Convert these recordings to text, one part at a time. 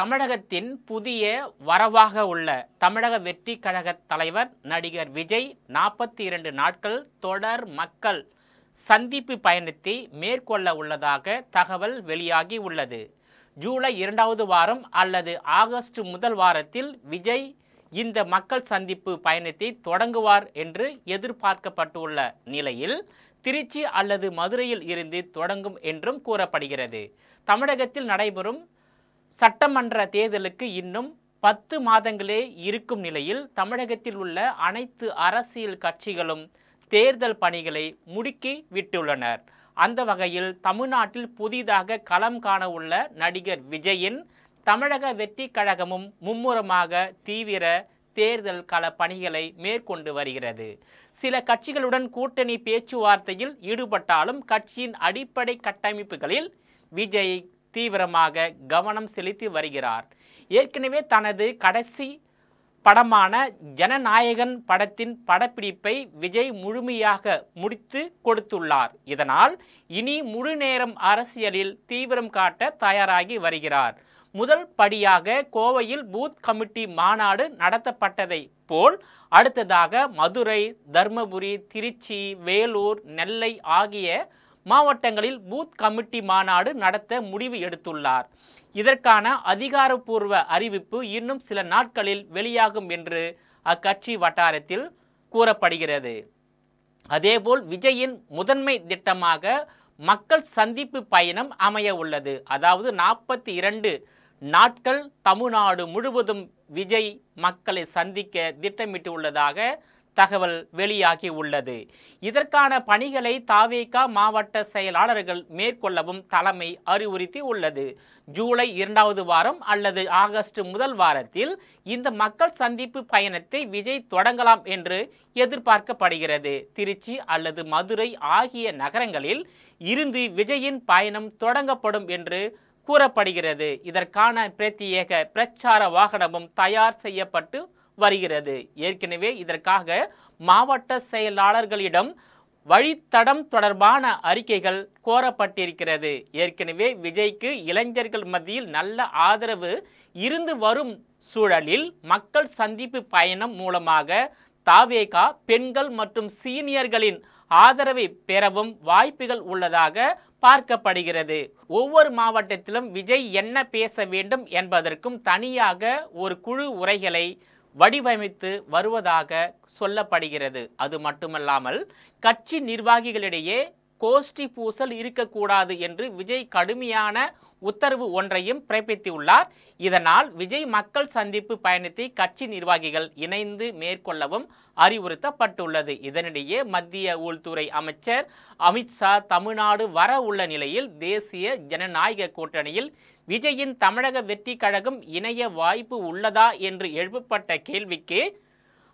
தமிழகத்தின் புதிய வரவாக உள்ள தமிழக வெற்றி கழக தலைவர் நடிகர் விஜய் 42 நாட்கள் தொடர் மக்கள் சந்திப்பு பயணத்தை மேற்கொள்ள உள்ளதாக தகவல் வெளியாகி உள்ளது. ஜூலை 2வது வாரம் அல்லது ஆகஸ்ட் முதல் வாரத்தில் விஜய் இந்த மக்கள் சந்திப்பு பயணத்தை தொடங்குவார் என்று எதிர்பார்க்கப்பட்டுள்ள நிலையில் திருச்சி அல்லது மதுரையில் இருந்து தொடங்கும் என்றும் கூறப்படுகிறது. தமிழகத்தில் நடைபெறும் சட்டமன்ற தேர்தலுக்கு இன்னும் 10 மாதங்களே இருக்கும் நிலையில் தமிழகத்தில் உள்ள அனைத்து அரசியல் கட்சிகளும் தேர்தல் பணிகளை முடுக்கி விட்டுள்ளனர். அந்த வகையில் தமிழ்நாட்டில் புதிதாக களம் காண உள்ள நடிகர் விஜயின் தமிழக வெற்றி கழகமும் மும்முரமாக தீவிர தேர்தல் கள பணிகளை மேற்கொண்டு வருகிறது. சில கட்சிகளுடன் கூட்டணி பேச்சுவார்த்தையில் ஈடுபட்டாலும் கட்சியின் அடிப்படை கட்டமைப்புகளில் விஜய் தீவிரமாக கவனம் செலுத்தி வருகிறார். ஏற்கனவே தனது கடைசி படமான ஜனநாயகன் படத்தின் படப்பிடிப்பை விஜய் முழுமையாக முடித்து கொடுத்துள்ளார். இதனால் இனி முழு நேரம் அரசியலில் தீவிரம் காட்ட தயாராகி வருகிறார். முதல் படியாக கோவையில் பூத் கமிட்டி மாநாடு நடத்தப்பட்டதை போல் அடுத்ததாக மதுரை, தர்மபுரி, திருச்சி, வேலூர், நெல்லை ஆகிய மாவட்டங்களில் பூத் கமிட்டி மாநாடு நடத்த முடிவு எடுத்துள்ளார். இதற்கான அதிகாரப்பூர்வ அறிவிப்பு இன்னும் சில நாட்களில் வெளியாகும் என்று அக்கட்சி வட்டாரத்தில் கூறப்படுகிறது. அதேபோல் விஜயின் முதன்மை திட்டமாக மக்கள் சந்திப்பு பயணம் அமைய உள்ளது. அதாவது 42 நாட்கள் தமிழ்நாடு முழுவதும் விஜய் மக்களை சந்திக்க திட்டமிட்டுள்ளதாக தகவல் வெளியாகி உள்ளது. இதற்கான பணிகளை தாவேகா மாவட்ட செயலாளர்கள் மேற்கொள்ளவும் தலைமை அறிவுறுத்தி உள்ளது. ஜூலை 2வது வாரம் அல்லது ஆகஸ்ட் முதல் வாரத்தில் இந்த மக்கள் சந்திப்பு பயணத்தை விஜய் தொடங்கலாம் என்று எதிர்பார்க்கப்படுகிறது. திருச்சி அல்லது மதுரை ஆகிய நகரங்களில் இருந்து விஜயின் பயணம் தொடங்கப்படும் என்று கூறப்படுகிறது. இதற்கான பிரத்யேக பிரச்சார வாகனமும் தயார் செய்யப்பட்டு வருகிறது. ஏற்கனவே இதற்காக மாவட்ட செயலாளர்களிடம் வழித்தடம் தொடர்பான அறிக்கைகள் கோரப்பட்டிருக்கிறது. ஏற்கனவே விஜய்க்கு இளைஞர்கள் மத்தியில் நல்ல ஆதரவு இருந்து வரும் சூழலில் மக்கள் சந்திப்பு பயணம் மூலமாக தாவேகா பெண்கள் மற்றும் சீனியர்களின் ஆதரவை பெறவும் வாய்ப்புகள் உள்ளதாக பார்க்கப்படுகிறது. ஒவ்வொரு மாவட்டத்திலும் விஜய் என்ன பேச வேண்டும் என்பதற்கும் தனியாக ஒரு குழு உரைகளை வடிவமைத்து வருவதாக சொல்லப்படுகிறது. அது மட்டுமல்லாமல் கட்சி நிர்வாகிகளிடையே கோஷ்டி பூசல் இருக்கக்கூடாது என்று விஜய் கடுமையான உத்தரவு ஒன்றையும் பிறப்பித்துள்ளார். இதனால் விஜய் மக்கள் சந்திப்பு பயணத்தை கட்சி நிர்வாகிகள் இணைந்து மேற்கொள்ளவும் அறிவுறுத்தப்பட்டுள்ளது. இதனிடையே மத்திய உள்துறை அமைச்சர் அமித்ஷா தமிழ்நாடு வர உள்ள நிலையில் தேசிய ஜனநாயக கூட்டணியில் விஜயின் தமிழக வெற்றி கழகம் இணைய வாய்ப்பு உள்ளதா என்று எழுப்பப்பட்ட கேள்விக்கு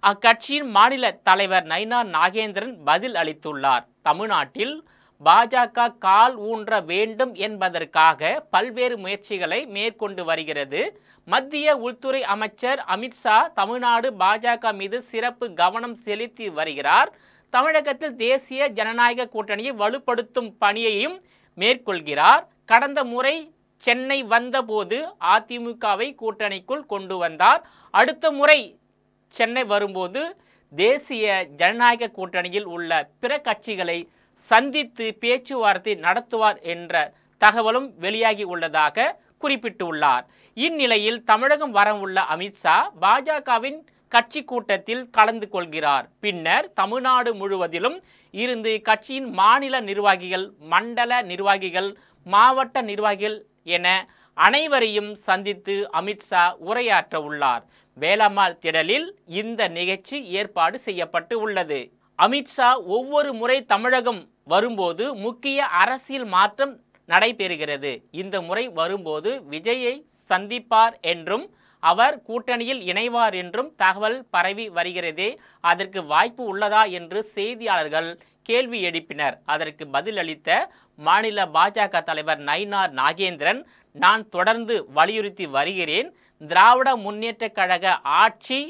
அக்கட்சியின் மாநில தலைவர் நயினார் நாகேந்திரன் பதில் அளித்துள்ளார். தமிழ்நாட்டில் பாஜக கால் ஊன்ற வேண்டும் என்பதற்காக பல்வேறு முயற்சிகளை மேற்கொண்டு வருகிறது. மத்திய உள்துறை அமைச்சர் அமித்ஷா தமிழ்நாடு பாஜக மீது சிறப்பு கவனம் செலுத்தி வருகிறார். தமிழகத்தில் தேசிய ஜனநாயக கூட்டணியை வலுப்படுத்தும் பணியையும் மேற்கொள்கிறார். கடந்த முறை சென்னை வந்தபோது அதிமுகவை கூட்டணிக்குள் கொண்டு வந்தார். அடுத்த முறை சென்னை வரும்போது தேசிய ஜனநாயக கூட்டணியில் உள்ள பிற கட்சிகளை சந்தித்து பேச்சுவார்த்தை நடத்துவார் என்ற தகவலும் வெளியாகி உள்ளதாக குறிப்பிட்டுள்ளார். இந்நிலையில் தமிழகம் வரவுள்ள அமித்ஷா பாஜகவின் கட்சி கூட்டத்தில் கலந்து கொள்கிறார். பின்னர் தமிழ்நாடு முழுவதிலும் இருந்து கட்சியின் மாநில நிர்வாகிகள், மண்டல நிர்வாகிகள், மாவட்ட நிர்வாகிகள் என அனைவரையும் சந்தித்து அமித்ஷா உரையாற்ற உள்ளார். வேலம்மாள் திடலில் இந்த நிகழ்ச்சி ஏற்பாடு செய்யப்பட்டு உள்ளது. அமித்ஷா ஒவ்வொரு முறை தமிழகம் வரும்போது முக்கிய அரசியல் மாற்றம் நடைபெறுகிறது. இந்த முறை வரும்போது விஜயை சந்திப்பார் என்றும் அவர் கூட்டணியில் இணைவார் என்றும் தகவல் பரவி வருகிறதே, அதற்கு வாய்ப்பு உள்ளதா என்று செய்தியாளர்கள் கேள்வி எழுப்பினர். அதற்கு பதிலளித்த மாநில பாஜக தலைவர் நயினார் நாகேந்திரன், நான் தொடர்ந்து வலியுறுத்தி வருகிறேன், திராவிட முன்னேற்ற கழக ஆட்சி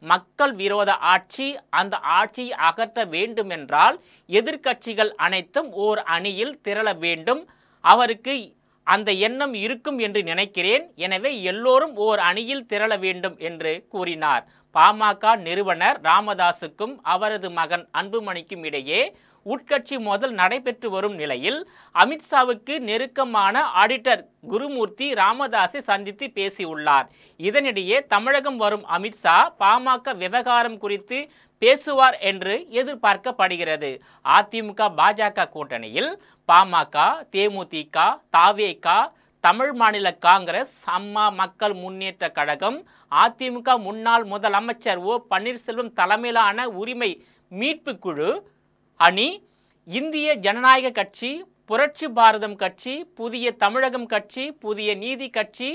மக்கள் விரோத ஆட்சி, அந்த ஆட்சியை அகற்ற வேண்டுமென்றால் எதிர்க்கட்சிகள் அனைத்தும் ஓர் அணியில் திரள வேண்டும். அவருக்கு அந்த எண்ணம் இருக்கும் என்று நினைக்கிறேன். எனவே எல்லோரும் ஓர் அணியில் திரள வேண்டும் என்று கூறினார். பாமக நிறுவனர் ராமதாசுக்கும் அவரது மகன் அன்புமணிக்கும் இடையே உட்கட்சி மோதல் நடைபெற்று வரும் நிலையில் அமித்ஷாவுக்கு நெருக்கமான ஆடிட்டர் குருமூர்த்தி ராமதாஸை சந்தித்து பேசியுள்ளார். இதனிடையே தமிழகம் வரும் அமித்ஷா பாமக விவகாரம் குறித்து பேசுவார் என்று எதிர்பார்க்கப்படுகிறது. அதிமுக பாஜக கூட்டணியில் பாமக, தேமுதிக, தவேக, தமிழ் மாநில காங்கிரஸ், அம்மா மக்கள் முன்னேற்ற கழகம், அதிமுக முன்னாள் முதலமைச்சர் ஓ பன்னீர்செல்வம் தலைமையிலான உரிமை மீட்பு குழு அணி, இந்திய ஜனநாயக கட்சி, புரட்சி பாரதம் கட்சி, புதிய தமிழகம் கட்சி, புதிய நீதி கட்சி,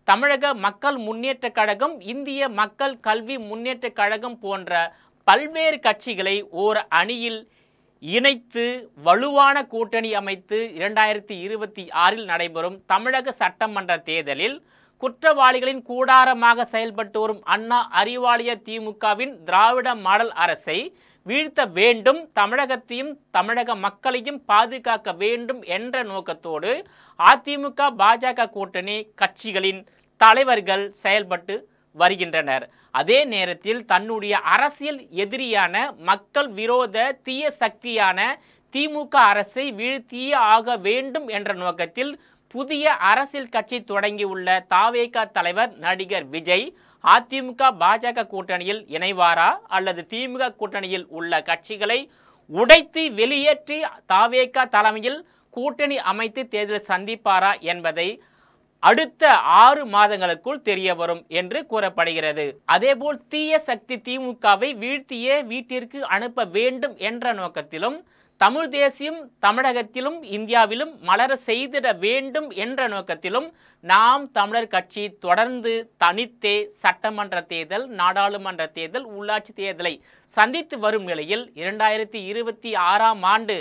தமிழக மக்கள் முன்னேற்ற கழகம், இந்திய மக்கள் கல்வி முன்னேற்ற கழகம் போன்ற பல்வேறு கட்சிகளை ஓர் அணியில் இணைத்து வலுவான கூட்டணி அமைத்து 2026 நடைபெறும் தமிழக சட்டமன்ற தேர்தலில் குற்றவாளிகளின் கூடாரமாக செயல்பட்டு வரும் அண்ணா அறிவாலய திமுகவின் திராவிட மாடல் அரசை வீழ்த்த வேண்டும், தமிழகத்தையும் தமிழக மக்களையும் பாதுகாக்க வேண்டும் என்ற நோக்கத்தோடு அதிமுக பாஜக கூட்டணி கட்சிகளின் தலைவர்கள் செயல்பட்டு வருகின்றனர். அதே நேரத்தில் தன்னுடைய அரசியல் எதிரியான மக்கள் விரோத தீய சக்தியான திமுக அரசை வீழ்த்தியே ஆக வேண்டும் என்ற நோக்கத்தில் புதிய அரசியல் கட்சி தொடங்கியுள்ள தவேக தலைவர் நடிகர் விஜய் அதிமுக பாஜக கூட்டணியில் இணைவாரா அல்லது திமுக கூட்டணியில் உள்ள கட்சிகளை உடைத்து வெளியேற்றி தவேக தலைமையில் கூட்டணி அமைத்து தேர்தல் சந்திப்பாரா என்பதை அடுத்த 6 மாதங்களுக்குள் தெரிய வரும் என்று கூறப்படுகிறது. அதேபோல் தீய சக்தி திமுகவை வீழ்த்தியே வீட்டிற்கு அனுப்ப வேண்டும் என்ற நோக்கத்திலும் தமிழ் தேசியம் தமிழகத்திலும் இந்தியாவிலும் மலர செய்திட வேண்டும் என்ற நோக்கத்திலும் நாம் தமிழர் கட்சி தொடர்ந்து தனித்தே சட்டமன்ற தேர்தல், நாடாளுமன்ற தேர்தல், உள்ளாட்சி தேர்தலை சந்தித்து வரும் நிலையில் 2026ஆம் ஆண்டு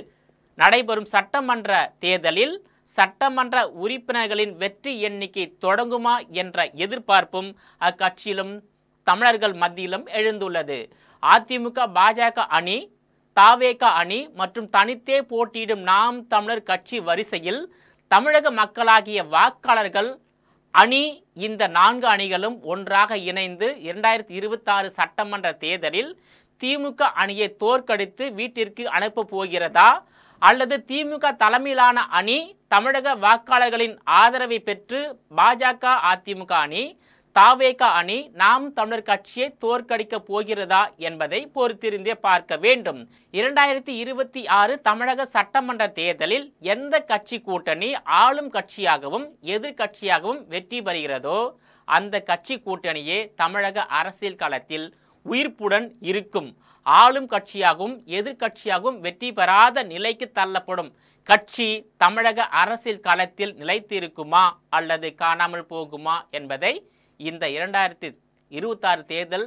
நடைபெறும் சட்டமன்ற தேர்தலில் சட்டமன்ற உறுப்பினர்களின் வெற்றி எண்ணிக்கை தொடங்குமா என்ற எதிர்பார்ப்பும் அக்கட்சியிலும் தமிழர்கள் மத்தியிலும் எழுந்துள்ளது. அதிமுக பாஜக அணி, தவேக அணி மற்றும் தனித்தே போட்டியிடும் நாம் தமிழர் கட்சி வரிசையில் தமிழக மக்களாகிய வாக்காளர்கள் அணி, இந்த 4 அணிகளும் ஒன்றாக இணைந்து 2026 சட்டமன்ற தேர்தலில் திமுக அணியை தோற்கடித்து வீட்டிற்கு அனுப்ப போகிறதா அல்லது திமுக தலைமையிலான அணி தமிழக வாக்காளர்களின் ஆதரவை பெற்று பாஜக அதிமுக அணி, தவேக அணி நாம் தமிழர் கட்சியை தோற்கடிக்க போகிறதா என்பதை பொறுத்திருந்தே பார்க்க வேண்டும். 2026 தமிழக சட்டமன்ற தேர்தலில் எந்த கட்சி கூட்டணி ஆளும் கட்சியாகவும் எதிர்கட்சியாகவும் வெற்றி பெறுகிறதோ அந்த கட்சி கூட்டணியே தமிழக அரசியல் களத்தில் உயிர்ப்புடன் இருக்கும். ஆளும் கட்சியாகவும் எதிர்கட்சியாகவும் வெற்றி பெறாத நிலைக்கு தள்ளப்படும் கட்சி தமிழக அரசியல் களத்தில் நிலைத்து இருக்குமா அல்லது காணாமல் போகுமா என்பதை இந்த 2026 தேர்தல்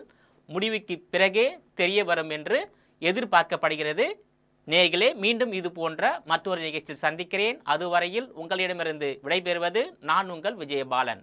முடிவுக்கு பிறகே தெரிய வரும் என்று எதிர்பார்க்கப்படுகிறது. நேயர்களே, மீண்டும் இது போன்ற மற்றொரு நிகழ்ச்சியில் சந்திக்கிறேன். அதுவரையில் உங்களிடமிருந்து விடைபெறுவது நான் உங்கள் விஜயபாலன்.